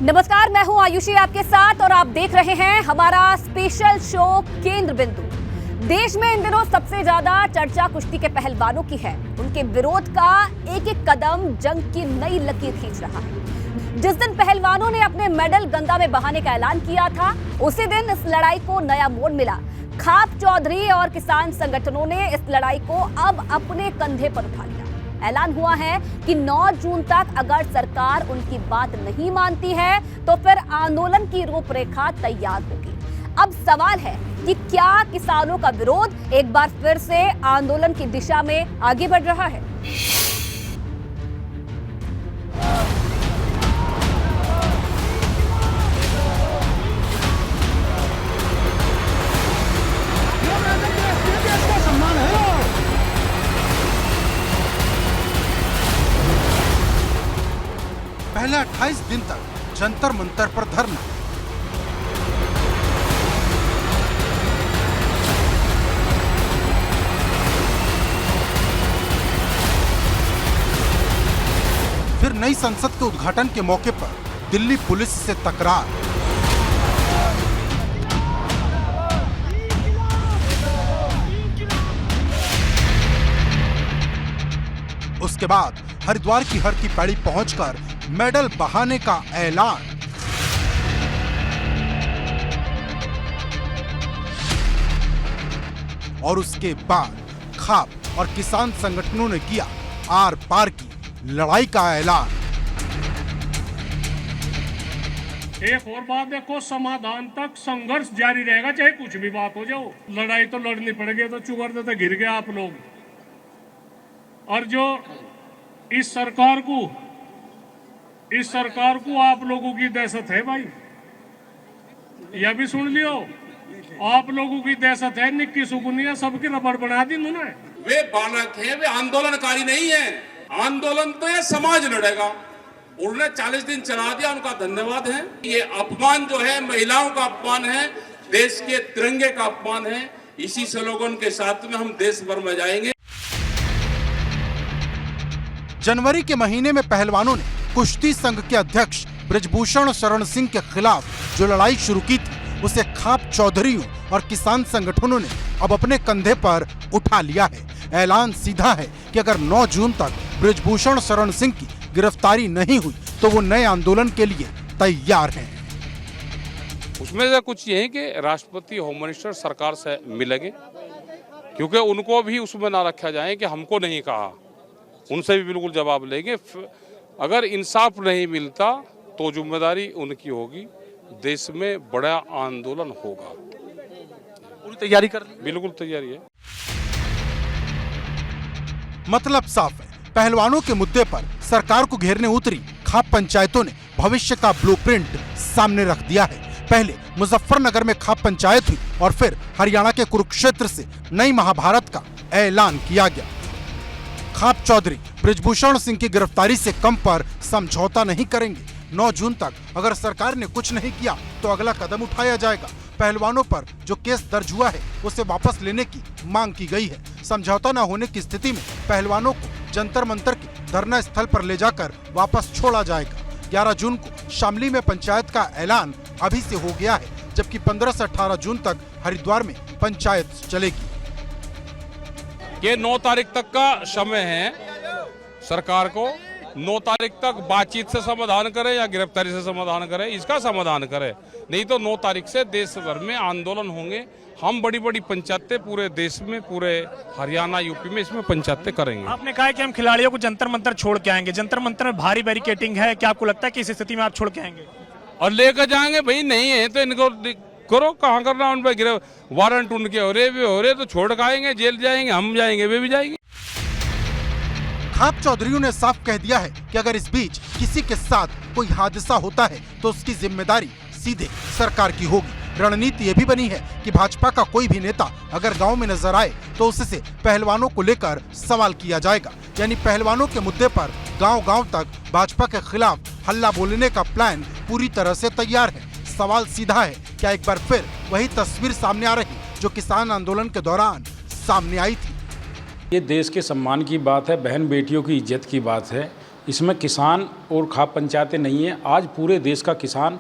नमस्कार, मैं हूं आयुषी आपके साथ और आप देख रहे हैं हमारा स्पेशल शो केंद्र बिंदु। देश में इन दिनों सबसे ज्यादा चर्चा कुश्ती के पहलवानों की है। उनके विरोध का एक एक कदम जंग की नई लकीर खींच रहा है। जिस दिन पहलवानों ने अपने मेडल गंगा में बहाने का ऐलान किया था, उसी दिन इस लड़ाई को नया मोड़ मिला। खाप चौधरी और किसान संगठनों ने इस लड़ाई को अब अपने कंधे पर उठा लिया। ऐलान हुआ है कि 9 जून तक अगर सरकार उनकी बात नहीं मानती है तो फिर आंदोलन की रूपरेखा तैयार होगी। अब सवाल है कि क्या किसानों का विरोध एक बार फिर से आंदोलन की दिशा में आगे बढ़ रहा है? पहले 28 दिन तक जंतर मंतर पर धरना, फिर नई संसद के उद्घाटन के मौके पर दिल्ली पुलिस से तकरार, उसके बाद हरिद्वार की हर की पैड़ी पहुंचकर मेडल बहाने का ऐलान। और उसके बाद खाप और किसान संगठनों ने किया आर पार की लड़ाई का ऐलान। एक और बात देखो, समाधान तक संघर्ष जारी रहेगा, चाहे कुछ भी बात हो जाओ। लड़ाई तो लड़नी पड़ेगी, तो चुगर तो गिर गए आप लोग। और जो इस सरकार को आप लोगों की दहशत है भाई, यह भी सुन लियो। आप लोगों की दहशत है, निक्की सुकुनिया सबकी रबड़ बना दी उन्होंने। वे बालक हैं, वे आंदोलनकारी नहीं है। आंदोलन तो ये समाज लड़ेगा। उन्होंने 40 दिन चला दिया, उनका धन्यवाद है। ये अपमान जो है महिलाओं का अपमान है, देश के तिरंगे का अपमान है। इसी स्लोगन के साथ में हम देश भर में जाएंगे। जनवरी के महीने में पहलवानों ने कुश्ती संघ के अध्यक्ष बृजभूषण शरण सिंह के खिलाफ जो लड़ाई शुरू की थी, उसे खाप चौधरियों और किसान संगठनों ने अब अपने कंधे पर उठा लिया है। ऐलान सीधा है कि अगर 9 जून तक बृजभूषण शरण सिंह की गिरफ्तारी नहीं हुई तो वो नए आंदोलन के लिए तैयार हैं। उसमें से कुछ ये है कि राष्ट्रपति होम मिनिस्टर सरकार से मिलेंगे, क्योंकि उनको भी उसमें ना रखा जाए कि हमको नहीं कहा। उनसे भी बिल्कुल जवाब लेंगे। अगर इंसाफ नहीं मिलता तो जिम्मेदारी उनकी होगी। देश में बड़ा आंदोलन होगा। पूरी तैयारी कर ली? बिल्कुल तैयारी है। मतलब साफ है, पहलवानों के मुद्दे पर सरकार को घेरने उतरी खाप पंचायतों ने भविष्य का ब्लूप्रिंट सामने रख दिया है। पहले मुजफ्फरनगर में खाप पंचायत हुई और फिर हरियाणा के कुरुक्षेत्र से नई महाभारत का ऐलान किया गया। खाप चौधरी बृजभूषण सिंह की गिरफ्तारी से कम पर समझौता नहीं करेंगे। 9 जून तक अगर सरकार ने कुछ नहीं किया तो अगला कदम उठाया जाएगा। पहलवानों पर जो केस दर्ज हुआ है उसे वापस लेने की मांग की गई है। समझौता न होने की स्थिति में पहलवानों को जंतर मंतर के धरना स्थल पर ले जाकर वापस छोड़ा जाएगा। 11 जून को शामली में पंचायत का ऐलान अभी से हो गया है, जबकि 15 से 18 जून तक हरिद्वार में पंचायत चलेगी। ये 9 तारीख तक का समय है सरकार को। 9 तारीख तक बातचीत से समाधान करे या गिरफ्तारी से समाधान करे, इसका समाधान करे। नहीं तो 9 तारीख से देश भर में आंदोलन होंगे। हम बड़ी बड़ी पंचायतें पूरे देश में, पूरे हरियाणा यूपी में इसमें पंचायतें करेंगे। आपने कहा कि हम खिलाड़ियों को जंतर मंतर छोड़ के आएंगे। जंतर मंतर में भारी बैरिकेटिंग है, क्या आपको लगता है कि इस स्थिति में आप छोड़ के आएंगे? और लेकर जाएंगे भाई, नहीं है तो इनको करो, कहाँ करना उन पर वारंट उनके हो रहे तो छोड़ के आएंगे, जेल जाएंगे, हम जाएंगे, वे भी जाएंगे। खाप चौधरियों ने साफ कह दिया है कि अगर इस बीच किसी के साथ कोई हादसा होता है तो उसकी जिम्मेदारी सीधे सरकार की होगी। रणनीति ये भी बनी है कि भाजपा का कोई भी नेता अगर गांव में नजर आए तो उससे पहलवानों को लेकर सवाल किया जाएगा। यानी पहलवानों के मुद्दे पर गांव-गांव तक भाजपा के खिलाफ हल्ला बोलने का प्लान पूरी तरह से तैयार है। सवाल सीधा है, क्या एक बार फिर वही तस्वीर सामने आ रही जो किसान आंदोलन के दौरान सामने आई थी? ये देश के सम्मान की बात है, बहन बेटियों की इज्जत की बात है। इसमें किसान और खाप पंचायतें नहीं हैं। आज पूरे देश का किसान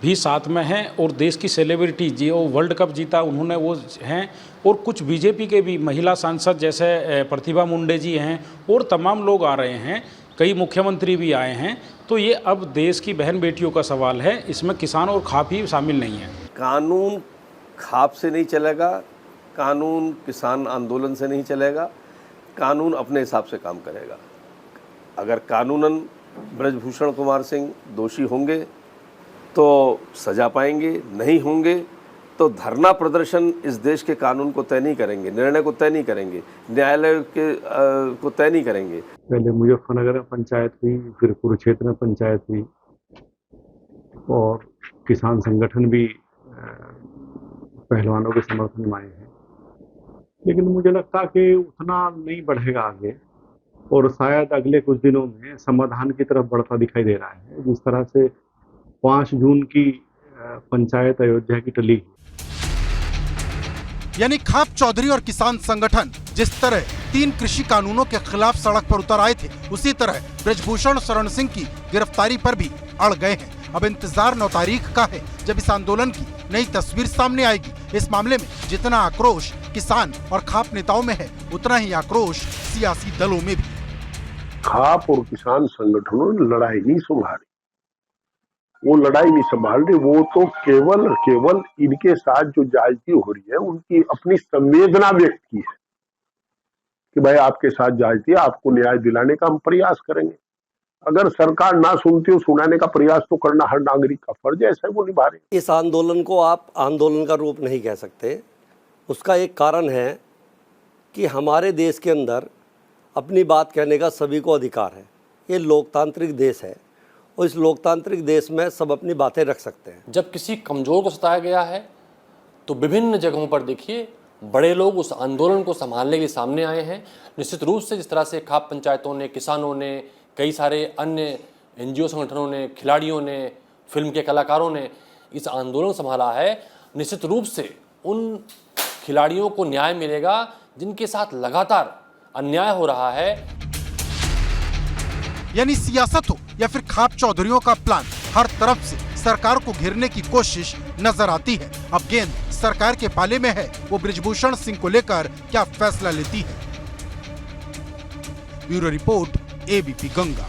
भी साथ में है और देश की सेलिब्रिटी जो वर्ल्ड कप जीता उन्होंने वो हैं, और कुछ बीजेपी के भी महिला सांसद जैसे प्रतिभा मुंडे जी हैं और तमाम लोग आ रहे हैं, कई मुख्यमंत्री भी आए हैं। तो ये अब देश की बहन बेटियों का सवाल है, इसमें किसान और खाप ही शामिल नहीं है। कानून खाप से नहीं चलेगा, कानून किसान आंदोलन से नहीं चलेगा, कानून अपने हिसाब से काम करेगा। अगर कानूनन ब्रजभूषण कुमार सिंह दोषी होंगे तो सजा पाएंगे, नहीं होंगे तो धरना प्रदर्शन इस देश के कानून को तय नहीं करेंगे, निर्णय को तय नहीं करेंगे, न्यायालय के को तय नहीं करेंगे। पहले मुजफ्फरनगर में पंचायत हुई, फिर कुरुक्षेत्र में पंचायत हुई और किसान संगठन भी पहलवानों के समर्थन में आए हैं, लेकिन मुझे लगता कि उतना नहीं बढ़ेगा आगे और शायद अगले कुछ दिनों में समाधान की तरफ बढ़ता दिखाई दे रहा है। जिस तरह से 5 जून की पंचायत अयोध्या की टली, यानी खाप चौधरी और किसान संगठन जिस तरह 3 कृषि कानूनों के खिलाफ सड़क पर उतर आए थे, उसी तरह ब्रजभूषण शरण सिंह की गिरफ्तारी पर भी अड़ गए हैं। अब इंतजार 9 तारीख का है जब इस आंदोलन की नई तस्वीर सामने आएगी। इस मामले में जितना आक्रोश किसान और खाप नेताओं में है, उतना ही आक्रोश सियासी दलों में भी। खाप और किसान संगठनों ने लड़ाई नहीं संभाली, वो लड़ाई नहीं संभाल रहे, वो तो केवल इनके साथ जो ज्यादती हो रही है उनकी अपनी संवेदना व्यक्त की है कि भाई आपके साथ ज्यादती है, आपको न्याय दिलाने का हम प्रयास करेंगे। अगर सरकार ना सुनती हो, सुनाने का प्रयास तो करना हर नागरिक का फर्ज है, ऐसा वो निभा रहे। इस आंदोलन को आप आंदोलन का रूप नहीं कह सकते। उसका एक कारण है कि हमारे देश के अंदर अपनी बात कहने का सभी को अधिकार है। ये लोकतांत्रिक देश है और इस लोकतांत्रिक देश में सब अपनी बातें रख सकते हैं। जब किसी कमज़ोर को सताया गया है तो विभिन्न जगहों पर देखिए बड़े लोग उस आंदोलन को संभालने के लिए सामने आए हैं। निश्चित रूप से जिस तरह से खाप पंचायतों ने, किसानों ने, कई सारे अन्य NGO संगठनों ने, खिलाड़ियों ने, फिल्म के कलाकारों ने इस आंदोलन को संभाला है, निश्चित रूप से उन खिलाड़ियों को न्याय मिलेगा जिनके साथ लगातार अन्याय हो रहा है। यानी सियासत हो या फिर खाप चौधरियों का प्लान, हर तरफ से सरकार को घेरने की कोशिश नजर आती है। अब गेंद सरकार के पाले में है, वो ब्रजभूषण सिंह को लेकर क्या फैसला लेती है। Bureau report, ABP Ganga.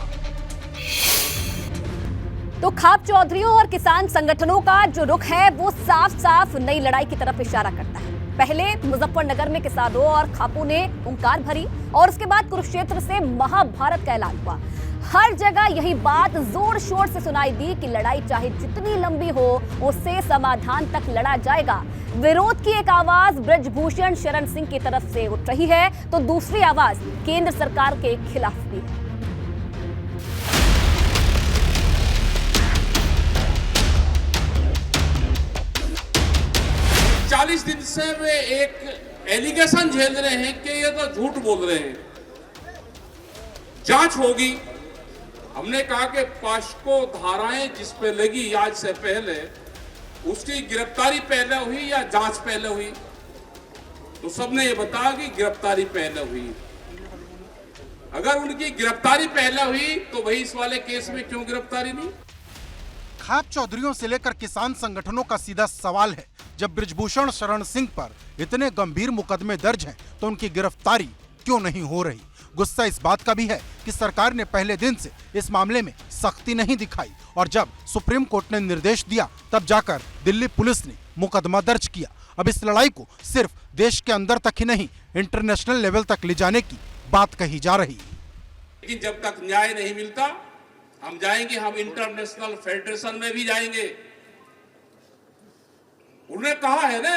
तो खाप चौधरियों और किसान संगठनों का जो रुख है वो साफ साफ नई लड़ाई की तरफ इशारा करता है। पहले मुजफ्फरनगर में किसानों और खापों ने हुंकार भरी और उसके बाद कुरुक्षेत्र से महाभारत का ऐलान हुआ। हर जगह यही बात जोर शोर से सुनाई दी कि लड़ाई चाहे जितनी लंबी हो, उससे समाधान तक लड़ा जाएगा। विरोध की एक आवाज ब्रजभूषण शरण सिंह की तरफ से उठ रही है तो दूसरी आवाज केंद्र सरकार के खिलाफ भी है। 40 दिन से वे एक एलिगेशन झेल रहे हैं कि ये तो झूठ बोल रहे हैं। जांच होगी। हमने कहा कि पास्को धाराएं जिस पे लगी आज से पहले, उसकी गिरफ्तारी पहले हुई या जांच पहले हुई? तो सबने ये बताया कि गिरफ्तारी पहले हुई। अगर उनकी गिरफ्तारी पहले हुई तो वही इस वाले केस में क्यों गिरफ्तारी नहीं? खाप चौधरियों से लेकर किसान संगठनों का सीधा सवाल है, जब ब्रजभूषण शरण सिंह पर इतने गंभीर मुकदमे दर्ज हैं तो उनकी गिरफ्तारी क्यों नहीं हो रही? गुस्सा इस बात का भी है कि सरकार ने पहले दिन से इस मामले में सख्ती नहीं दिखाई और जब सुप्रीम कोर्ट ने निर्देश दिया तब जाकर दिल्ली पुलिस ने मुकदमा दर्ज किया। अब इस लड़ाई को सिर्फ देश के अंदर तक ही नहीं, इंटरनेशनल लेवल तक ले जाने की बात कही जा रही है। लेकिन जब तक न्याय नहीं मिलता हम जाएंगे, हम इंटरनेशनल फेडरेशन में भी जाएंगे। उन्होंने कहा है ना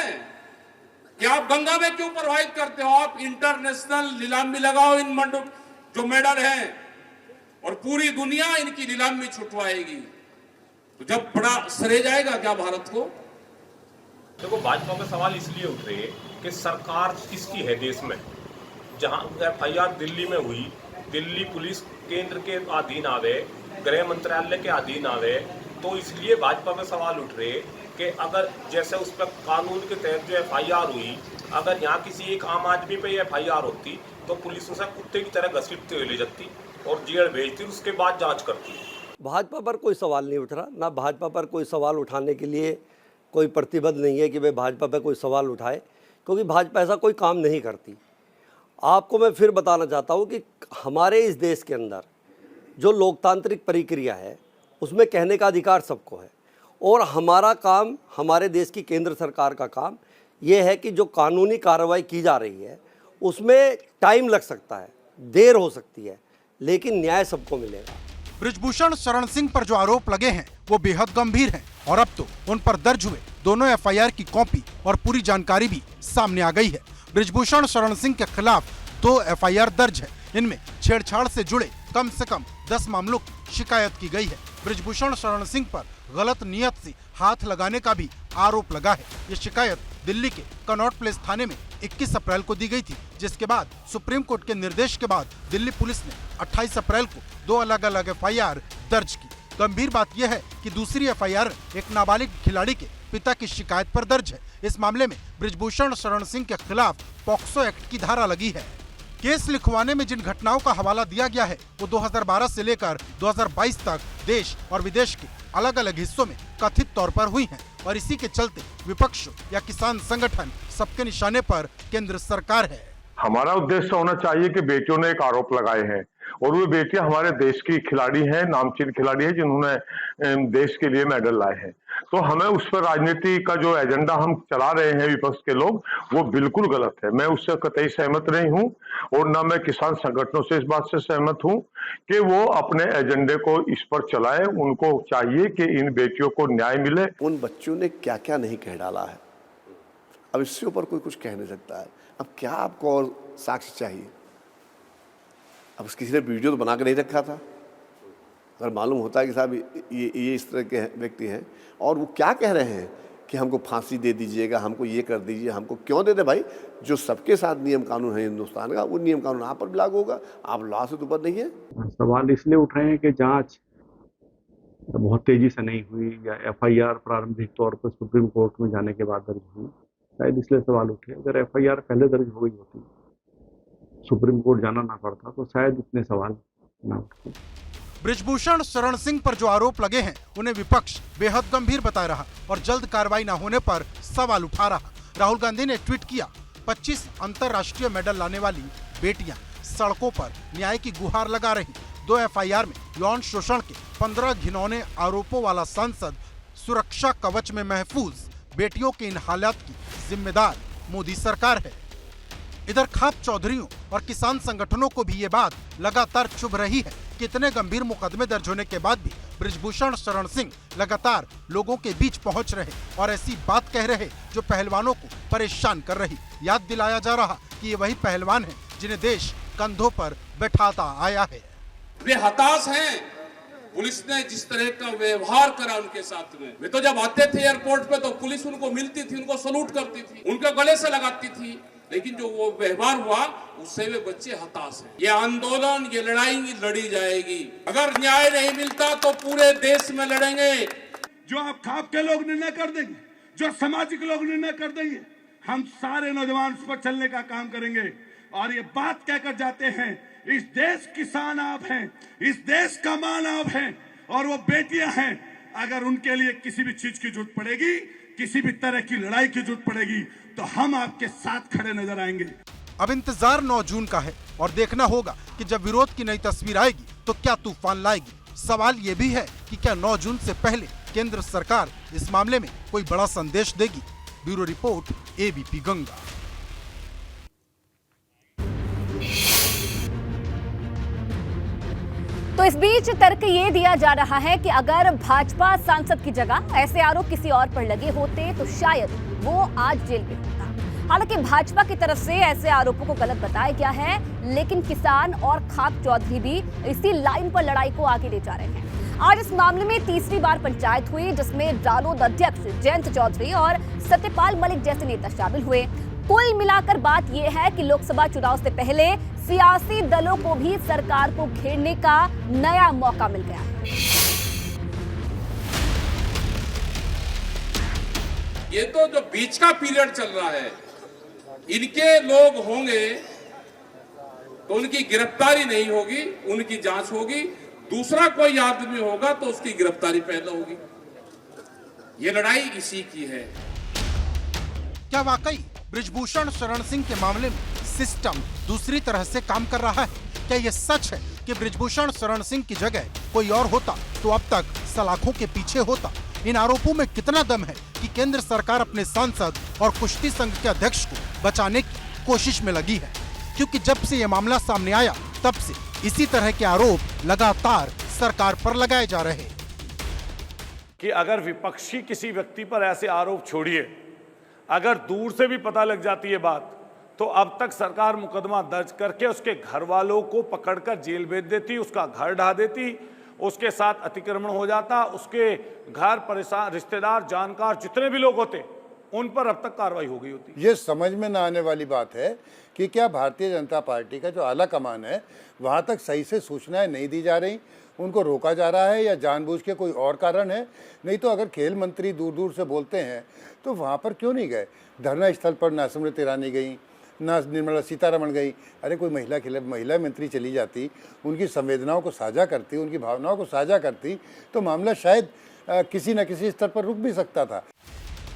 कि आप गंगा में क्यों प्रवाहित करते हो, आप इंटरनेशनल नीलामी लगाओ इन जो मेडल हैं और पूरी दुनिया इनकी नीलामी छुटवाएगी। तो जब बड़ा सरे जाएगा क्या भारत को? देखो, भाजपा में सवाल इसलिए उठ रहे हैं कि सरकार किसकी है देश में? जहां FIR दिल्ली में हुई, दिल्ली पुलिस केंद्र के अधीन आवे, गृह मंत्रालय के अधीन आवे, तो इसलिए भाजपा में सवाल उठ रहे कि अगर जैसे उस पर कानून के तहत जो FIR हुई, अगर यहाँ किसी एक आम आदमी पे FIR होती तो पुलिस उसे कुत्ते की तरह घसीटते हुए ले जाती। और जेल भेजती है, उसके बाद जांच करती है। भाजपा पर कोई सवाल नहीं उठ रहा, ना भाजपा पर कोई सवाल उठाने के लिए कोई प्रतिबद्ध नहीं है कि भाई भाजपा पर कोई सवाल उठाए, क्योंकि भाजपा ऐसा कोई काम नहीं करती। आपको मैं फिर बताना चाहता हूँ कि हमारे इस देश के अंदर जो लोकतांत्रिक प्रक्रिया है उसमें कहने का अधिकार सबको है, और हमारा काम, हमारे देश की केंद्र सरकार का काम ये है कि जो कानूनी कार्रवाई की जा रही है उसमें टाइम लग सकता है, देर हो सकती है, लेकिन न्याय सबको मिलेगा। बृजभूषण शरण सिंह पर जो आरोप लगे हैं वो बेहद गंभीर हैं और अब तो उन पर दर्ज हुए दोनों एफआईआर की कॉपी और पूरी जानकारी भी सामने आ गई है। बृजभूषण शरण सिंह के खिलाफ 2 एफआईआर दर्ज है। इनमें छेड़छाड़ से जुड़े कम से कम 10 मामलों की शिकायत की गई है। बृजभूषण शरण सिंह पर गलत नियत से हाथ लगाने का भी आरोप लगा है। ये शिकायत दिल्ली के कनॉट प्लेस थाने में 21 अप्रैल को दी गई थी, जिसके बाद सुप्रीम कोर्ट के निर्देश के बाद दिल्ली पुलिस ने 28 अप्रैल को 2 अलग अलग एफआईआर दर्ज की। गंभीर बात यह है कि दूसरी एफआईआर एक नाबालिग खिलाड़ी के पिता की शिकायत पर दर्ज है। इस मामले में बृजभूषण शरण सिंह के खिलाफ पॉक्सो एक्ट की धारा लगी है। केस लिखवाने में जिन घटनाओं का हवाला दिया गया है वो 2012 से लेकर 2022 तक देश और विदेश के अलग अलग हिस्सों में कथित तौर पर हुई हैं, और इसी के चलते विपक्ष या किसान संगठन सबके निशाने पर केंद्र सरकार है। हमारा उद्देश्य होना चाहिए कि बेटियों ने एक आरोप लगाए हैं और वो बेटियां हमारे देश की खिलाड़ी हैं, नामचीन खिलाड़ी हैं, जिन्होंने देश के लिए मेडल लाए हैं। तो हमें उस पर राजनीति का जो एजेंडा हम चला रहे हैं विपक्ष के लोग, वो बिल्कुल गलत है। मैं उससे कतई सहमत नहीं हूं और न मैं किसान संगठनों से इस बात से सहमत हूं कि वो अपने एजेंडे को इस पर चलाए। उनको चाहिए कि इन बेटियों को न्याय मिले। उन बच्चों ने क्या क्या नहीं कह डाला है, अब इससे ऊपर कोई कुछ कह नहीं सकता है। अब क्या आपको और साक्ष्य चाहिए? अब किसी ने वीडियो तो बना के नहीं रखा था। अगर मालूम होता है कि साहब ये इस तरह के व्यक्ति हैं और वो क्या कह रहे हैं कि हमको फांसी दे दीजिएगा, हमको ये कर दीजिए, हमको क्यों दे दे भाई? जो सबके साथ नियम कानून है हिंदुस्तान का, वो नियम कानून आप पर भी लागू होगा। आप लॉ से ऊपर नहीं है। सवाल इसलिए उठ रहे हैं कि जांच बहुत तेजी से नहीं हुई या एफआईआर प्रारंभिक तौर पर सुप्रीम कोर्ट में जाने के बाद दर्ज हुई, शायद इसलिए सवाल उठे। अगर एफआईआर पहले दर्ज हो गई होती, सुप्रीम कोर्ट जाना ना पड़ता, तो शायद इतने सवाल ना उठते। बृजभूषण शरण सिंह पर जो आरोप लगे हैं उन्हें विपक्ष बेहद गंभीर बता रहा और जल्द कार्रवाई न होने पर सवाल उठा रहा। राहुल गांधी ने ट्वीट किया, 25 अंतर्राष्ट्रीय मेडल लाने वाली बेटियां सड़कों पर न्याय की गुहार लगा रही। 2 एफआईआर में यौन शोषण के 15 घिनौने आरोपों वाला सांसद सुरक्षा कवच में महफूज बेटियों के इन हालात की जिम्मेदार मोदी सरकार है। इधर खाप चौधरियों और किसान संगठनों को भी ये बात लगातार चुभ रही है कि इतने गंभीर मुकदमे दर्ज होने के बाद भी बृजभूषण शरण सिंह लगातार लोगों के बीच पहुंच रहे और ऐसी बात कह रहे जो पहलवानों को परेशान कर रही। याद दिलाया जा रहा कि ये वही पहलवान हैं जिन्हें देश कंधों पर बैठाता आया है। वे हताश हैं। पुलिस ने जिस तरह का व्यवहार करा उनके साथ में, वे तो जब आते थे एयरपोर्ट पे तो पुलिस उनको मिलती थी, उनको सलूट करती थी, उनके गले से लगाती थी, लेकिन जो वो व्यवहार हुआ उससे वे बच्चे हताश हैं। ये आंदोलन, ये लड़ाई लड़ी जाएगी। अगर न्याय नहीं मिलता तो पूरे देश में लड़ेंगे। जो आप खाप के लोग निर्णय कर देंगे, जो सामाजिक लोग निर्णय कर देंगे, हम सारे नौजवान उस पर चलने का काम करेंगे। और ये बात कहकर जाते हैं, इस देश किसान आप हैं, इस देश का मान आप हैं और वो बेटियां हैं। अगर उनके लिए किसी भी चीज की जरूरत पड़ेगी, किसी भी तरह की लड़ाई की जरूरत पड़ेगी, तो हम आपके साथ खड़े नजर आएंगे। अब इंतजार 9 जून का है और देखना होगा कि जब विरोध की नई तस्वीर आएगी तो क्या तूफान लाएगी। सवाल ये भी है कि क्या 9 जून से पहले केंद्र सरकार इस मामले में कोई बड़ा संदेश देगी। Bureau report, ABP Ganga. तो इस बीच तर्क ये दिया जा रहा है कि अगर भाजपा सांसद की जगह ऐसे आरोप किसी और पर लगे होते तो शायद वो आज जेल में होता। हालांकि भाजपा की तरफ से ऐसे आरोपों को गलत बताया गया है, लेकिन किसान और खाप चौधरी भी इसी लाइन पर लड़ाई को आगे ले जा रहे हैं। आज इस मामले में तीसरी बार पंचायत हुई, जिसमें रालोद अध्यक्ष जयंत चौधरी और सत्यपाल मलिक जैसे नेता शामिल हुए। कुल मिलाकर बात यह है कि लोकसभा चुनाव से पहले सियासी दलों को भी सरकार को घेरने का नया मौका मिल गया है। ये तो जो बीच का पीरियड चल रहा है, इनके लोग होंगे तो उनकी गिरफ्तारी नहीं होगी, उनकी जांच होगी। दूसरा कोई आदमी होगा तो उसकी गिरफ्तारी पहले होगी। ये लड़ाई इसी की है। क्या वाकई बृजभूषण शरण सिंह के मामले में सिस्टम दूसरी तरह से काम कर रहा है? क्या यह सच है कि बृजभूषण शरण सिंह की जगह कोई और होता तो अब तक सलाखों के पीछे होता? इन आरोपों में कितना दम है कि केंद्र सरकार अपने सांसद और कुश्ती संघ के अध्यक्ष को बचाने की कोशिश में लगी है? क्योंकि जब से यह मामला सामने आया तब से इसी तरह के आरोप लगातार सरकार पर लगाए जा रहे हैं कि अगर विपक्षी किसी व्यक्ति पर ऐसे आरोप छोड़िए, अगर दूर से भी पता लग जाती है बात, तो अब तक सरकार मुकदमा दर्ज करके उसके घर वालों को पकड़कर जेल भेज देती, उसका घर ढा देती, उसके साथ अतिक्रमण हो जाता, उसके घर परेशान रिश्तेदार जानकार जितने भी लोग होते उन पर अब तक कार्रवाई हो गई होती। ये समझ में ना आने वाली बात है कि क्या भारतीय जनता पार्टी का जो आला कमान है वहाँ तक सही से सूचनाएं नहीं दी जा रही, उनको रोका जा रहा है, या जानबूझ के कोई और कारण है? नहीं तो अगर खेल मंत्री दूर दूर से बोलते हैं तो वहाँ पर क्यों नहीं गए? धरना स्थल पर ना स्मृति ईरानी गई, ना निर्मला सीतारमण गई। अरे कोई महिला मंत्री चली जाती, उनकी संवेदनाओं को साझा करती, उनकी भावनाओं को साझा करती, तो मामला शायद किसी न किसी स्तर पर रुक भी सकता था।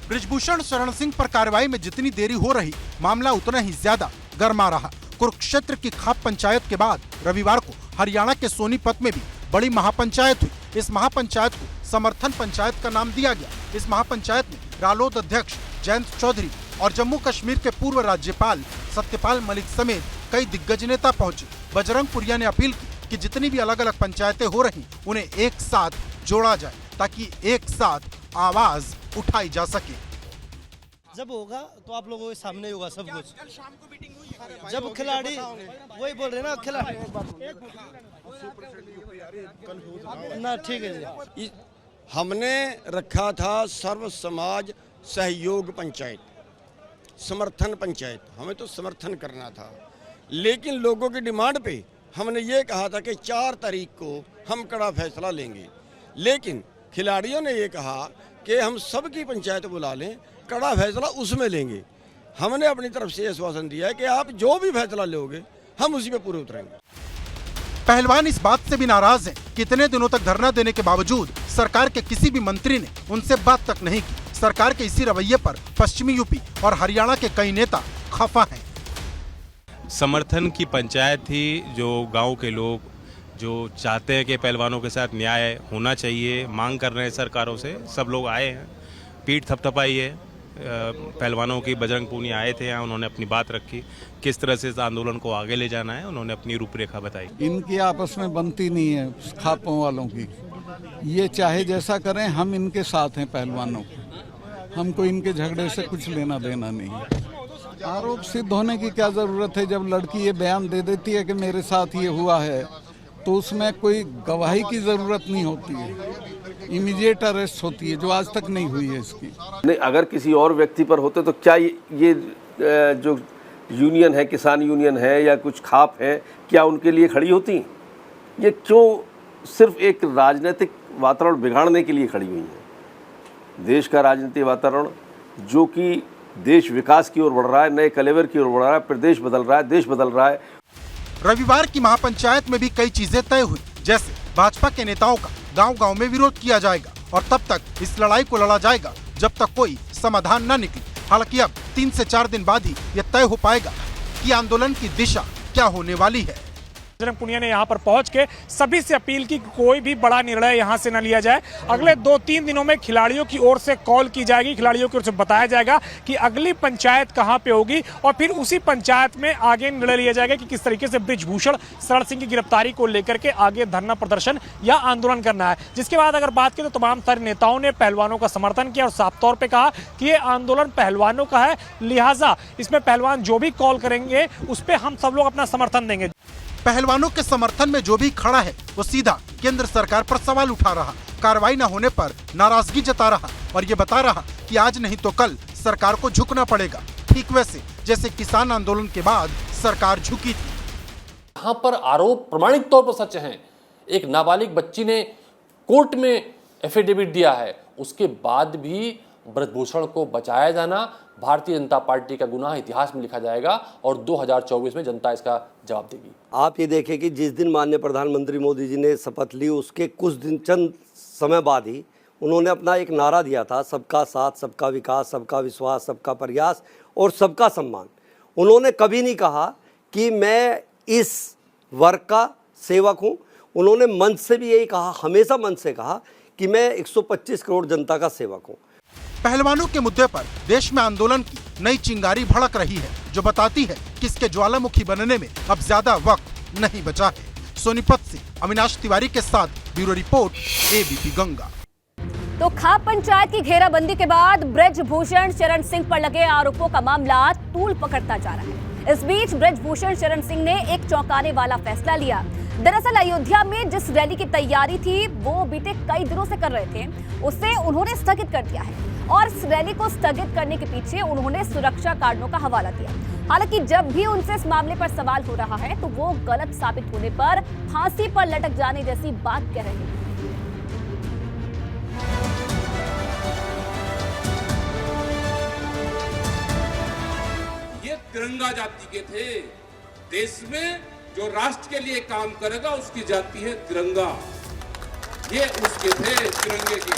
बृजभूषण शरण सिंह पर कार्रवाई में जितनी देरी हो रही, मामला उतना ही ज्यादा गर्मा रहा। कुरुक्षेत्र की खाप पंचायत के बाद रविवार को हरियाणा के सोनीपत में भी बड़ी महापंचायत हुई। इस महापंचायत को समर्थन पंचायत का नाम दिया गया। इस महापंचायत में रालोद अध्यक्ष जयंत चौधरी और जम्मू कश्मीर के पूर्व राज्यपाल सत्यपाल मलिक समेत कई दिग्गज नेता पहुंचे। बजरंग पुनिया ने अपील की कि जितनी भी अलग अलग पंचायतें हो रही उन्हें एक साथ जोड़ा जाए ताकि एक साथ आवाज उठाई जा सके। जब होगा तो आप लोगों के सामने होगा सब कुछ। कल शाम को मीटिंग हुई, जब खिलाड़ी वही बोल रहे ना, खिलाड़ी ना ठीक है जी। हमने रखा था सर्व समाज सहयोग पंचायत, समर्थन पंचायत, हमें तो समर्थन करना था, लेकिन लोगों की डिमांड पे हमने ये कहा था कि 4 तारीख को हम कड़ा फैसला लेंगे, लेकिन खिलाड़ियों ने ये कहा कि हम सबकी पंचायत बुला लें, कड़ा फैसला उसमें लेंगे। हमने अपनी तरफ से आश्वासन दिया है कि आप जो भी फैसला लोगे हम उसी पे पूरे उतरेंगे। पहलवान इस बात से भी नाराज हैं कि इतने दिनों तक धरना देने के बावजूद सरकार के किसी भी मंत्री ने उनसे बात तक नहीं की। सरकार के इसी रवैये पर पश्चिमी यूपी और हरियाणा के कई नेता खफा हैं। समर्थन की पंचायत थी, जो गांव के लोग जो चाहते हैं कि पहलवानों के साथ न्याय होना चाहिए, मांग कर रहे हैं सरकारों से। सब लोग आए हैं, पीठ थपथपाई है पहलवानों की। बजरंग पूनिया आए थे यहाँ, उन्होंने अपनी बात रखी, किस तरह से इस आंदोलन को आगे ले जाना है, उन्होंने अपनी रूपरेखा बताई। इनकी आपस में बनती नहीं है खापों वालों की। ये चाहे जैसा करें, हम इनके साथ हैं पहलवानों के, हमको इनके झगड़े से कुछ लेना देना नहीं है। आरोप सिद्ध होने की क्या जरूरत है? जब लड़की ये बयान दे देती है कि मेरे साथ ये हुआ है, तो उसमें कोई गवाही की जरूरत नहीं होती है, इमीडिएट अरेस्ट होती है, जो आज तक नहीं हुई है इसकी। नहीं, अगर किसी और व्यक्ति पर होते तो क्या ये जो यूनियन है, किसान यूनियन है या कुछ खाप है, क्या उनके लिए खड़ी होती? ये क्यों सिर्फ एक राजनीतिक वातावरण बिगाड़ने के लिए खड़ी हुई है? देश का राजनीतिक वातावरण जो कि देश विकास की ओर बढ़ रहा है, नए कलेवर की ओर बढ़ रहा है, प्रदेश बदल रहा है, देश बदल रहा है। रविवार की महापंचायत में भी कई चीजें तय हुई, जैसे भाजपा के नेताओं का गांव-गांव में विरोध किया जाएगा और तब तक इस लड़ाई को लड़ा जाएगा जब तक कोई समाधान न निकले। हालांकि अब 3 से 4 दिन बाद ही यह तय हो पाएगा कि आंदोलन की दिशा क्या होने वाली है। बजरंग पुनिया ने यहाँ पर पहुंच के सभी से अपील की कि कोई भी बड़ा निर्णय यहाँ से न लिया जाए। अगले 2-3 दिनों में खिलाड़ियों की ओर से कॉल की जाएगी, खिलाड़ियों की ओर से बताया जाएगा कि अगली पंचायत कहाँ पे होगी और फिर उसी पंचायत में आगे निर्णय लिया जाएगा कि किस तरीके से बृजभूषण शरण सिंह की गिरफ्तारी को लेकर के आगे धरना प्रदर्शन या आंदोलन करना है। जिसके बाद अगर बात करें तो तमाम सारे नेताओं ने पहलवानों का समर्थन किया और साफ तौर पर कहा कि ये आंदोलन पहलवानों का है, लिहाजा इसमें पहलवान जो भी कॉल करेंगे उस पर हम सब लोग अपना समर्थन देंगे। पहलवानों के समर्थन में जो भी खड़ा है वो सीधा केंद्र सरकार पर सवाल उठा रहा, कार्रवाई न होने पर नाराजगी जता रहा और ये बता रहा कि आज नहीं तो कल सरकार को झुकना पड़ेगा, ठीक वैसे जैसे किसान आंदोलन के बाद सरकार झुकी थी। यहाँ पर आरोप प्रमाणिक तौर पर सच हैं। एक नाबालिग बच्ची ने कोर्ट में एफिडेविट दिया है, उसके बाद भी ब्रजभूषण को बचाया जाना भारतीय जनता पार्टी का गुनाह इतिहास में लिखा जाएगा और 2024 में जनता इसका जवाब देगी। आप ये देखें कि जिस दिन माननीय प्रधानमंत्री मोदी जी ने शपथ ली, उसके कुछ दिन चंद समय बाद ही उन्होंने अपना एक नारा दिया था, सबका साथ, सबका विकास, सबका विश्वास, सबका प्रयास और सबका सम्मान। उन्होंने कभी नहीं कहा कि मैं इस वर्ग का सेवक हूँ। उन्होंने मंच से भी यही कहा, हमेशा मंच से कहा कि मैं 125 करोड़ जनता का सेवक हूँ। पहलवानों के मुद्दे पर देश में आंदोलन की नई चिंगारी भड़क रही है, जो बताती है कि इसके ज्वालामुखी बनने में अब ज्यादा वक्त नहीं बचा है। सोनीपत से अविनाश तिवारी के साथ ब्यूरो रिपोर्ट, एबीपी गंगा। तो खाप पंचायत की घेराबंदी के बाद ब्रजभूषण शरण सिंह पर लगे आरोपों का मामला तूल पकड़ता जा रहा है। इस बीच ब्रजभूषण शरण सिंह ने एक चौंकाने वाला फैसला लिया। दरअसल अयोध्या में जिस रैली की तैयारी थी वो बीते कई दिनों से कर रहे थे, उसे उन्होंने स्थगित कर दिया है और इस रैली को स्थगित करने के पीछे उन्होंने सुरक्षा कारणों का हवाला दिया। हालांकि जब भी उनसे इस मामले पर सवाल हो रहा है तो वो गलत साबित होने पर फांसी पर लटक जाने जैसी बात कह रहे हैं। ये तिरंगा जाति के थे। देश में जो राष्ट्र के लिए काम करेगा उसकी जाति है तिरंगा। ये उसके थे तिरंगे के।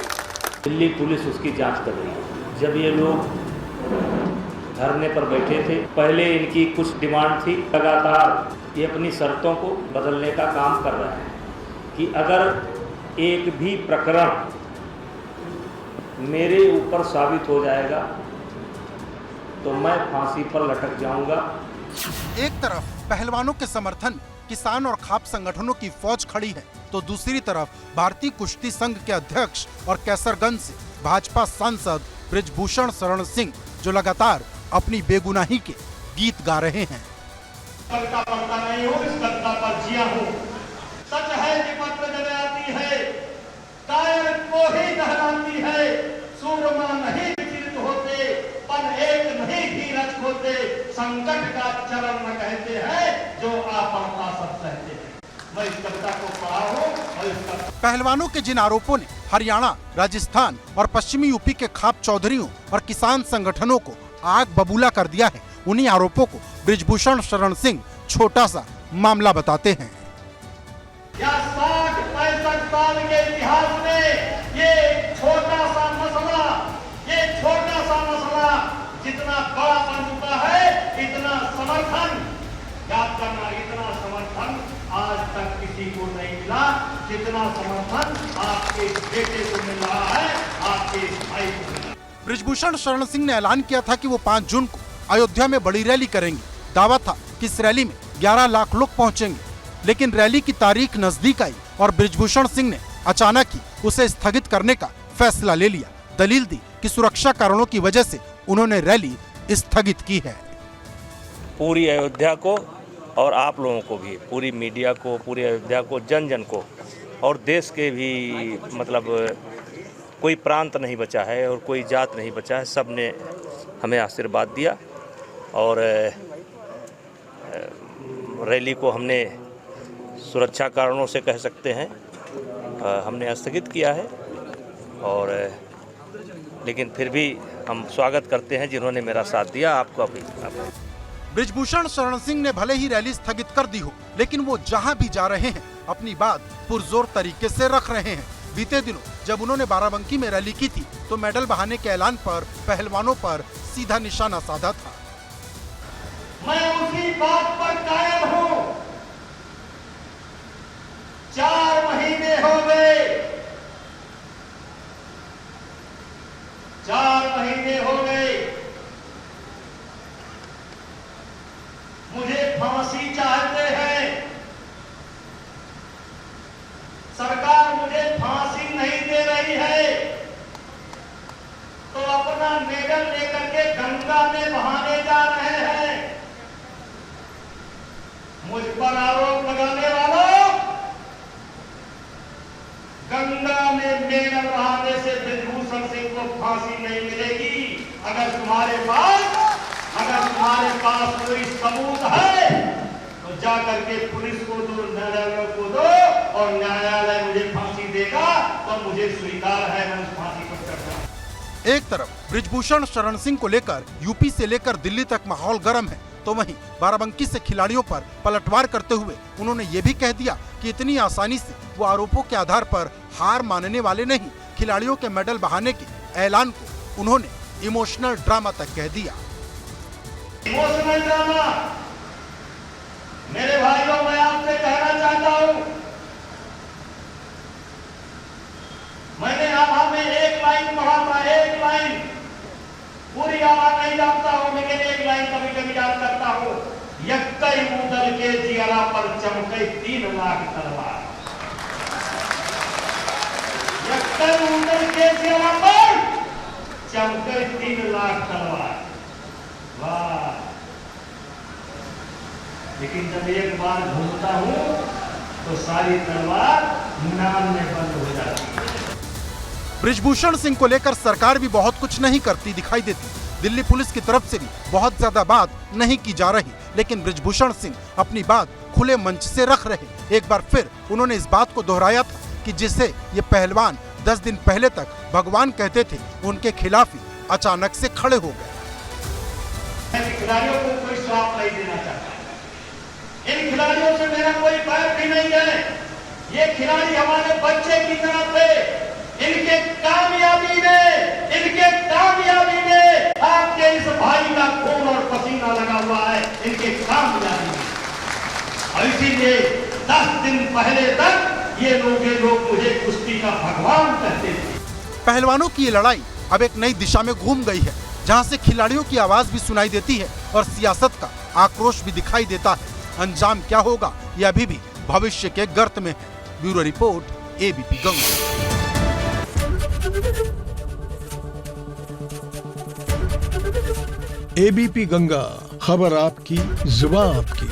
दिल्ली पुलिस उसकी जांच कर रही है। जब ये लोग धरने पर बैठे थे, पहले इनकी कुछ डिमांड थी, लगातार ये अपनी शर्तों को बदलने का काम कर रहा है कि अगर एक भी प्रकरण मेरे ऊपर साबित हो जाएगा तो मैं फांसी पर लटक जाऊंगा। एक तरफ पहलवानों के समर्थन में किसान और खाप संगठनों की फौज खड़ी है, तो दूसरी तरफ भारतीय कुश्ती संघ के अध्यक्ष और कैसरगंज से भाजपा सांसद ब्रजभूषण शरण सिंह, जो लगातार अपनी बेगुनाही के गीत गा रहे हैं। नहीं हूँ, इस कविता पर जिया हूँ। सच है कि पत्र जब आती है, कायर को ही दहलाती है। सूरमा नहीं विचलित होते, पन एक नहीं धीरज होते। संकट का चरम न कहते हैं, जो आपदा सब सहते हैं। मैं इस कविता को पढ़ा हूँ और इस पहलवानों के जिन आरोपों ने हरियाणा, राजस्थान और पश्चिमी यूपी के खाप चौधरियों और किसान संगठनों को आग बबूला कर दिया है, उन्हीं आरोपों को ब्रजभूषण शरण सिंह छोटा सा मामला बताते हैं। 60-65 साल के इतिहास में ये छोटा सा मसला जितना बड़ा बन चुका है, इतना समर्थन याद करना, इतना समर्थन आज तक किसी को नहीं मिला जितना समर्थन आपके बेटे को मिल रहा है, आपके भाई को मिल रहा है। ब्रजभूषण शरण सिंह ने ऐलान किया था कि वो 5 जून को अयोध्या में बड़ी रैली करेंगे। दावा था कि इस रैली में 11 लाख लोग पहुंचेंगे, लेकिन रैली की तारीख नजदीक आई और ब्रजभूषण सिंह ने अचानक ही उसे स्थगित करने का फैसला ले लिया। दलील दी कि सुरक्षा कारणों की वजह से उन्होंने रैली स्थगित की है। पूरी अयोध्या को और आप लोगों को भी, पूरी मीडिया को, पूरी अयोध्या को, जन जन को और देश के भी, मतलब कोई प्रांत नहीं बचा है और कोई जात नहीं बचा है। सब ने हमें आशीर्वाद दिया और रैली को हमने सुरक्षा कारणों से कह सकते हैं हमने स्थगित किया है। और लेकिन फिर भी हम स्वागत करते हैं जिन्होंने मेरा साथ दिया। आपका भी। ब्रजभूषण शरण सिंह ने भले ही रैली स्थगित कर दी हो, लेकिन वो जहां भी जा रहे हैं अपनी बात पुरजोर तरीके से रख रहे हैं। बीते दिनों जब उन्होंने बाराबंकी में रैली की थी तो मेडल बहाने के ऐलान पर पहलवानों पर सीधा निशाना साधा था। मैं उसी बात पर कायम हूँ। 4 महीने हो गए, 4 महीने हो गए मुझे फांसी चाहते हैं। सरकार मुझे फांसी नहीं दे रही है तो अपना मेडल लेकर के गंगा में बहाने जा रहे हैं। मुझ पर आरोप लगाने वालों, गंगा में मेडल बहाने से ब्रजभूषण सिंह को फांसी नहीं मिलेगी। अगर तुम्हारे पास कोई सबूत है तो जा करके पुलिस को दो, न्यायालय को दो, और न्यायालय मुझे फांसी देगा तो मुझे स्वीकार है, मैं उस फांसी को करता हूं। एक तरफ बृजभूषण शरण सिंह को लेकर यूपी से लेकर दिल्ली तक माहौल गर्म है, तो वहीं बाराबंकी से खिलाड़ियों पर पलटवार करते हुए उन्होंने ये भी कह दिया कि इतनी आसानी से वो आरोपों के आधार पर हार मानने वाले नहीं। खिलाड़ियों के मेडल बहाने के ऐलान को उन्होंने इमोशनल ड्रामा तक कह दिया। इमोशनल ड्रामा, मेरे भाइयों, मैं आपसे कहना चाहता हूं, मैंने आभा में एक लाइन पढ़ा था, एक लाइन, पूरी आवाज नहीं जानता हूं, लेकिन एक लाइन कभी कभी याद करता हूं। यक्कई मुदल के जिगरा पर चमके 3 लाख तलवार। यक्कई मुदल के जिगरा पर चमके 3 लाख तलवार। वाह! लेकिन जब एक बार घूमता हूं तो सारी तलवार नाम में बंद हो जाती है। बृजभूषण सिंह को लेकर सरकार भी बहुत कुछ नहीं करती दिखाई देती। दिल्ली पुलिस की तरफ से भी बहुत ज्यादा बात नहीं की जा रही, लेकिन बृजभूषण सिंह अपनी बात खुले मंच से रख रहे। एक बार फिर उन्होंने इस बात को दोहराया था कि जिसे ये पहलवान 10 दिन पहले तक भगवान कहते थे, उनके खिलाफ ही अचानक से खड़े हो गए। खिलाड़ियों को कोई श्राप नहीं देना चाहता। इन खिलाड़ियों से मेरा कोई बैर भी नहीं है। ये खिलाड़ी हमारे बच्चे की तरह थे। इनके कामयाबी में आपके इस भाई का खून और पसीना लगा हुआ है, इनके कामयाबी में। और इसीलिए 10 दिन पहले तक ये लोग मुझे कुश्ती का भगवान कहते थे। पहलवानों की ये लड़ाई अब एक नई दिशा में घूम गई है, जहां से खिलाड़ियों की आवाज भी सुनाई देती है और सियासत का आक्रोश भी दिखाई देता है। अंजाम क्या होगा यह अभी भी भविष्य के गर्त में है। Bureau report, ABP Ganga. ABP Ganga, खबर आपकी, जुबान आपकी।